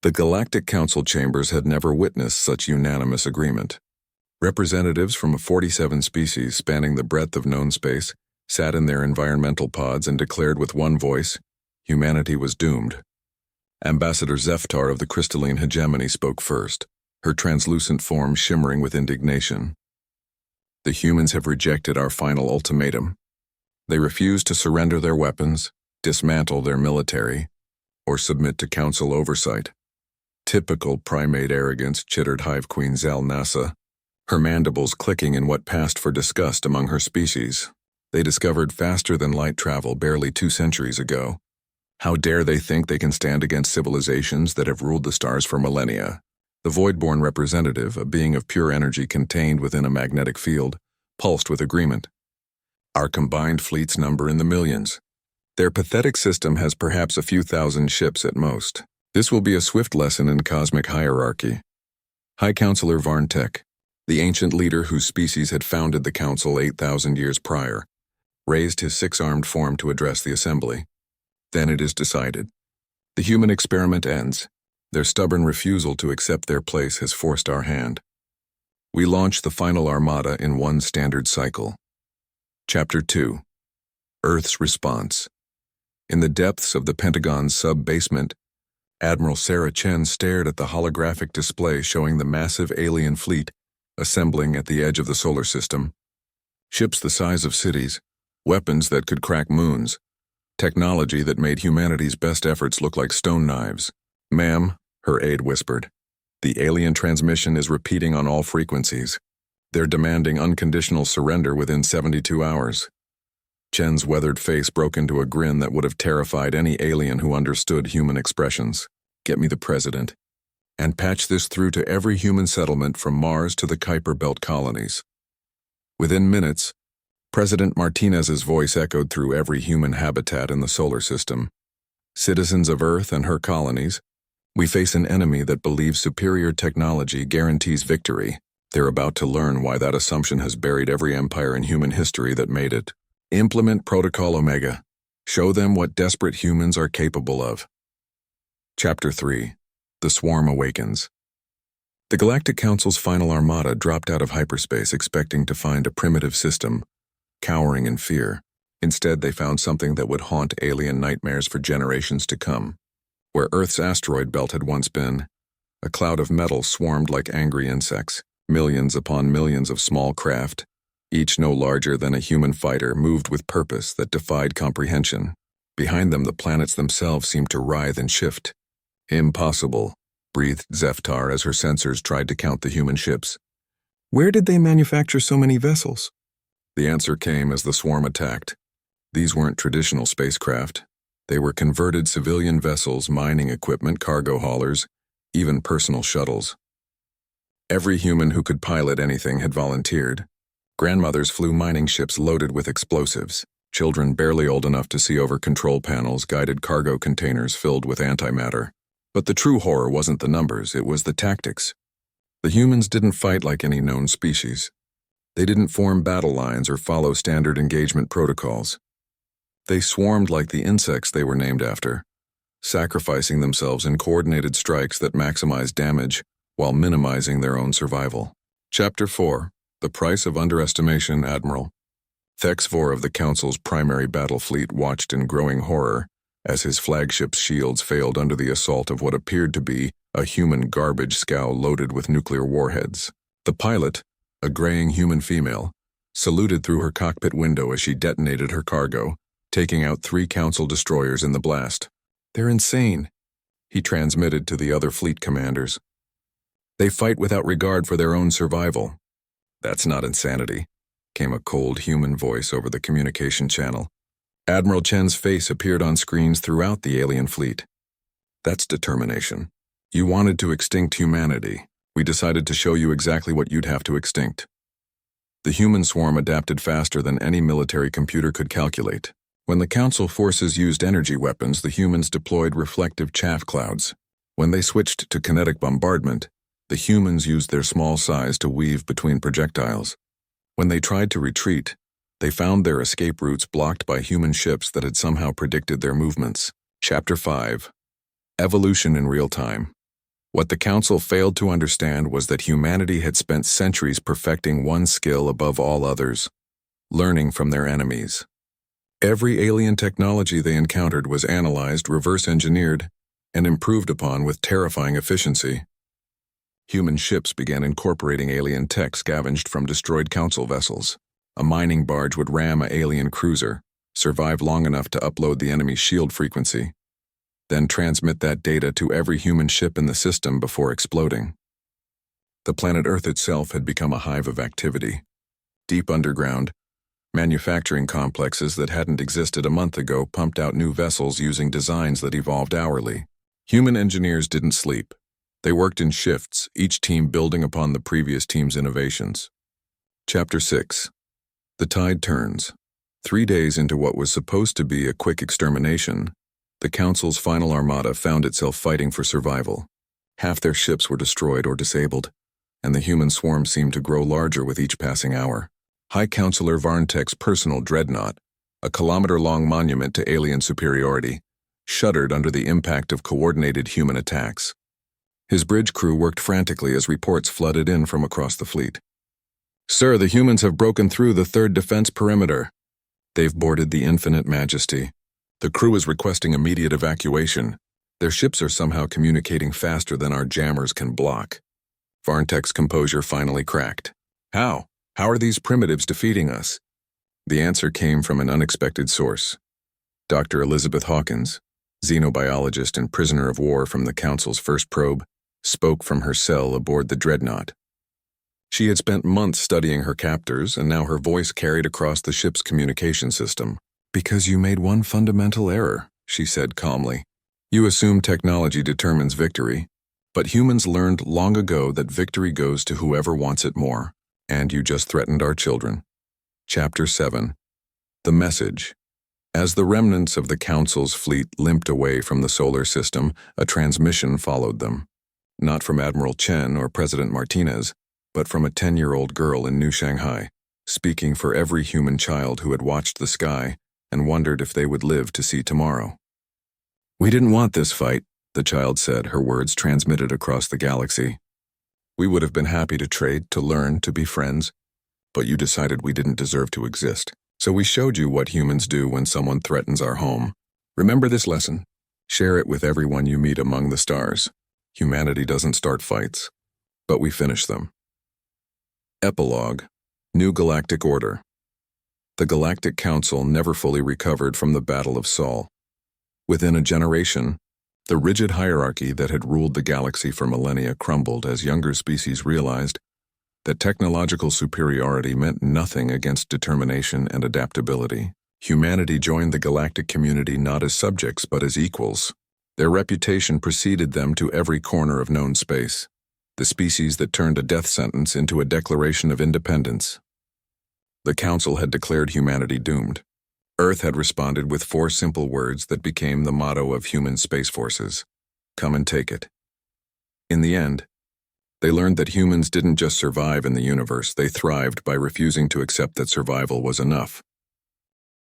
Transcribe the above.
The Galactic Council chambers had never witnessed such unanimous agreement. Representatives from 47 species spanning the breadth of known space sat in their environmental pods and declared with one voice, humanity was doomed. Ambassador Zeftar of the crystalline hegemony spoke first, her translucent form shimmering with indignation. The humans have rejected our final ultimatum. They refuse to surrender their weapons, dismantle their military, or submit to council oversight. Typical primate arrogance, chittered Hive Queen Zal Nasa, her mandibles clicking in what passed for disgust among her species. They discovered faster-than-light travel barely 2 centuries ago. How dare they think they can stand against civilizations that have ruled the stars for millennia? The Voidborn representative, a being of pure energy contained within a magnetic field, pulsed with agreement. Our combined fleets number in the millions. Their pathetic system has perhaps a few thousand ships at most. This will be a swift lesson in cosmic hierarchy. High Counselor Varntek, the ancient leader whose species had founded the Council 8,000 years prior, raised his 6-armed form to address the assembly. Then it is decided. The human experiment ends. Their stubborn refusal to accept their place has forced our hand. We launch the final armada in one standard cycle. Chapter 2. Earth's Response. In the depths of the Pentagon's sub-basement, Admiral Sarah Chen stared at the holographic display showing the massive alien fleet assembling at the edge of the solar system. Ships the size of cities, weapons that could crack moons, technology that made humanity's best efforts look like stone knives. "Ma'am," her aide whispered, "the alien transmission is repeating on all frequencies. They're demanding unconditional surrender within 72 hours. Chen's weathered face broke into a grin that would have terrified any alien who understood human expressions. "Get me the president, and patch this through to every human settlement from Mars to the Kuiper Belt colonies." Within minutes, President Martinez's voice echoed through every human habitat in the solar system. "Citizens of Earth and her colonies, we face an enemy that believes superior technology guarantees victory. They're about to learn why that assumption has buried every empire in human history that made it. Implement Protocol Omega. Show them what desperate humans are capable of." Chapter 3. The Swarm Awakens. The Galactic Council's final armada dropped out of hyperspace expecting to find a primitive system, cowering in fear. Instead, they found something that would haunt alien nightmares for generations to come. Where Earth's asteroid belt had once been, a cloud of metal swarmed like angry insects. Millions upon millions of small craft, each no larger than a human fighter, moved with purpose that defied comprehension. Behind them, the planets themselves seemed to writhe and shift. "Impossible," breathed Zeftar as her sensors tried to count the human ships. "Where did they manufacture so many vessels?" The answer came as the swarm attacked. These weren't traditional spacecraft. They were converted civilian vessels, mining equipment, cargo haulers, even personal shuttles. Every human who could pilot anything had volunteered. Grandmothers flew mining ships loaded with explosives. Children barely old enough to see over control panels guided cargo containers filled with antimatter. But the true horror wasn't the numbers, it was the tactics. The humans didn't fight like any known species. They didn't form battle lines or follow standard engagement protocols. They swarmed like the insects they were named after, sacrificing themselves in coordinated strikes that maximized damage while minimizing their own survival. Chapter 4. The Price of Underestimation, Admiral. Thexvor of the Council's primary battle fleet watched in growing horror as his flagship's shields failed under the assault of what appeared to be a human garbage scow loaded with nuclear warheads. The pilot, a graying human female, saluted through her cockpit window as she detonated her cargo, taking out 3 Council destroyers in the blast. "They're insane," he transmitted to the other fleet commanders. "They fight without regard for their own survival." "That's not insanity," came a cold human voice over the communication channel. Admiral Chen's face appeared on screens throughout the alien fleet. "That's determination. You wanted to extinct humanity. We decided to show you exactly what you'd have to extinct." The human swarm adapted faster than any military computer could calculate. When the Council forces used energy weapons, the humans deployed reflective chaff clouds. When they switched to kinetic bombardment, the humans used their small size to weave between projectiles. When they tried to retreat, they found their escape routes blocked by human ships that had somehow predicted their movements. Chapter 5. Evolution in Real Time. What the Council failed to understand was that humanity had spent centuries perfecting one skill above all others: learning from their enemies. Every alien technology they encountered was analyzed, reverse-engineered, and improved upon with terrifying efficiency. Human ships began incorporating alien tech scavenged from destroyed Council vessels. A mining barge would ram an alien cruiser, survive long enough to upload the enemy's shield frequency, then transmit that data to every human ship in the system before exploding. The planet Earth itself had become a hive of activity. Deep underground, manufacturing complexes that hadn't existed a month ago pumped out new vessels using designs that evolved hourly. Human engineers didn't sleep. They worked in shifts, each team building upon the previous team's innovations. Chapter 6. The Tide Turns. 3 days into what was supposed to be a quick extermination, the Council's final armada found itself fighting for survival. Half their ships were destroyed or disabled, and the human swarm seemed to grow larger with each passing hour. High Counselor Varntek's personal dreadnought, a kilometer-long monument to alien superiority, shuddered under the impact of coordinated human attacks. His bridge crew worked frantically as reports flooded in from across the fleet. "Sir, the humans have broken through the third defense perimeter. They've boarded the Infinite Majesty. The crew is requesting immediate evacuation. Their ships are somehow communicating faster than our jammers can block." Varntek's composure finally cracked. "How? How are these primitives defeating us?" The answer came from an unexpected source. Dr. Elizabeth Hawkins, xenobiologist and prisoner of war from the Council's first probe, spoke from her cell aboard the dreadnought. She had spent months studying her captors, and now her voice carried across the ship's communication system. "Because you made one fundamental error," she said calmly. "You assume technology determines victory, but humans learned long ago that victory goes to whoever wants it more. And you just threatened our children." Chapter 7. The Message. As the remnants of the Council's fleet limped away from the solar system, a transmission followed them. Not from Admiral Chen or President Martinez, but from a 10-year-old girl in New Shanghai, speaking for every human child who had watched the sky and wondered if they would live to see tomorrow. "We didn't want this fight," the child said, her words transmitted across the galaxy. "We would have been happy to trade, to learn, to be friends, but you decided we didn't deserve to exist. So we showed you what humans do when someone threatens our home. Remember this lesson. Share it with everyone you meet among the stars. Humanity doesn't start fights, but we finish them." Epilogue. New Galactic Order. The Galactic Council never fully recovered from the Battle of Sol. Within a generation, the rigid hierarchy that had ruled the galaxy for millennia crumbled as younger species realized that technological superiority meant nothing against determination and adaptability. Humanity joined the galactic community not as subjects but as equals. Their reputation preceded them to every corner of known space, the species that turned a death sentence into a declaration of independence. The Council had declared humanity doomed. Earth had responded with 4 simple words that became the motto of human space forces: "Come and take it." In the end, they learned that humans didn't just survive in the universe, they thrived by refusing to accept that survival was enough.